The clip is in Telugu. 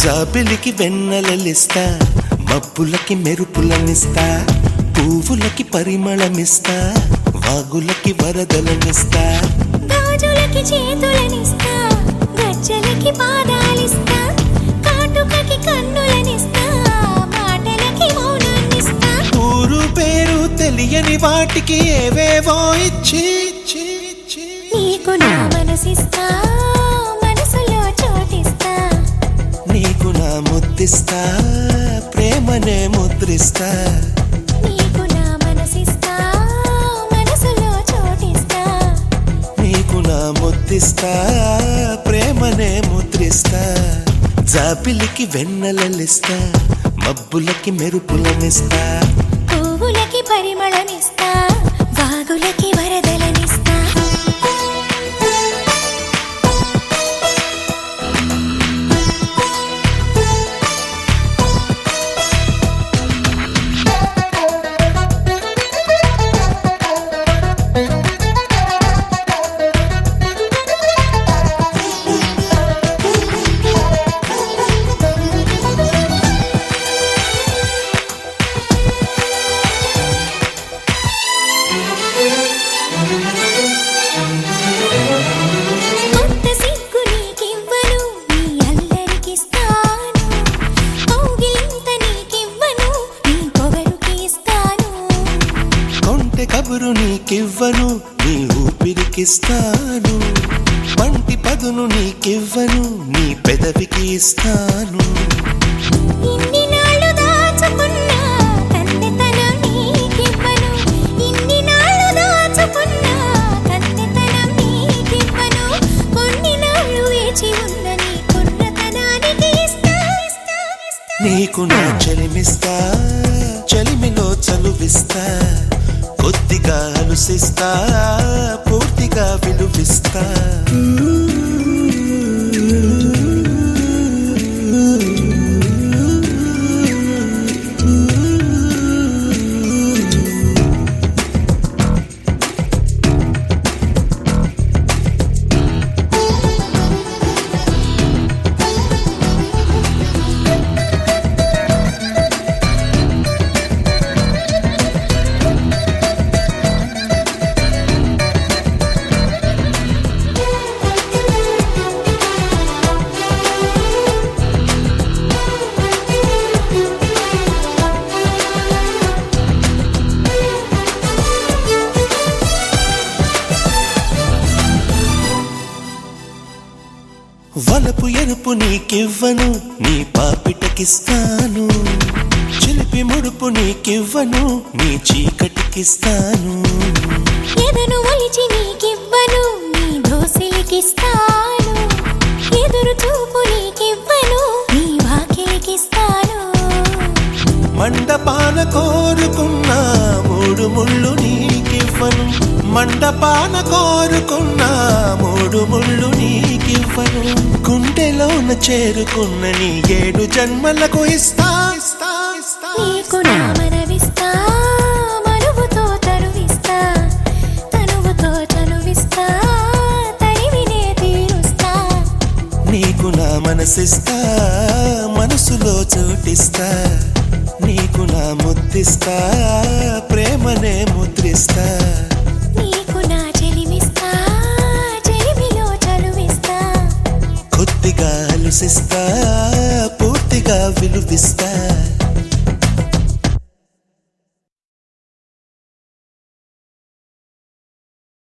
జాబిలికి వెన్నెలలిస్తా, మబ్బులకి మెరుపులనిస్తా, పువ్వులకి పరిమళమిస్తా, వాగులకి వరదలనిస్తా, గాజులకి చేతులనిస్తా, గజ్జలకి పాదాలిస్తా, కాటుకకి కన్నులనిస్తా, మాటలకి మౌనాన్నిస్తా. ఊరు పేరు తెలియని వాటికి ఏవేవో ఇచ్చి నీకు నా మనసిస్తా, మనసులో చోటిస్తా, నీకు నా ముద్దిస్తా, ప్రేమనే ముద్రిస్తా. నీకు నా మనసిస్తా, మనసులో చోటిస్తా, నీకు నా ముద్దిస్తా, ప్రేమనే ముద్రిస్తా. జాబిలికి వెన్నెలలిస్తా, మబ్బులకి మెరుపులనిస్తా, పువ్వులకి పరిమళమిస్తా, వాగులకి వరదలనిస్తా. కొత్త సిగ్గు నీకివ్వను, నీ అల్లరికిస్తాను, కౌగిలింత నీకివ్వను, నీ పొగరుకి ఇస్తాను. కొంటె కబురు నీకివ్వను, నీ ఊపిరికిస్తాను, పంటి పదును నీకివ్వను, నీ పెదవికి ఇస్తాను. ఇన్ని నాళ్ళు దాచుకున్న కన్నెతనం నీకివ్వను, ఇన్ని నాళ్ళు దాచుకున్న కన్నెతనం నీకివ్వను, కొన్ని నాళ్ళు వేచి ఉన్న నీ కుర్రతనానికి ఇస్తా. నీకు నా చెలిమిస్తా, చెలిమిలో చలువిస్తా, కొద్దిగా అలుసిస్తా, పూర్తిగా విలువిస్తా. వలపు ఎరుపు నీకివ్వను, నీ పాపిటకిస్తాను, చిలిపి ముడుపు నీకివ్వను, నీ చీకటికిస్తాను. ఎదను ఒలిచి నీకివ్వను, నీ దోసిలికిస్తాను, ఎదురు చూపు నీకివ్వను, నీ వాకిలికిస్తాను. మండపాన కోరుకున్న మూడు ముళ్ళు నీకివ్వను, మండపాన కోరుకున్న మూడు ముళ్ళు నీకివ్వను, గుండెలోన చేరుకున్న నీ 7 జన్మలకు ఇస్తా. నీకు నా మనవిస్తా, మనువుతో తనువిస్తా, తనువుతో చనువిస్తా, తనివినే తీరుస్తా. నీకు నా మనసిస్తా, మనసులో చోటిస్తా, నీకు నా ముద్దిస్తా, ప్రేమనే ముద్రిస్తా. నీకు నా చెలిమిస్తా, చెలిమిలో చనువిస్తా, కొద్దిగా అలుసిస్తా, పూర్తిగా విలువిస్తా.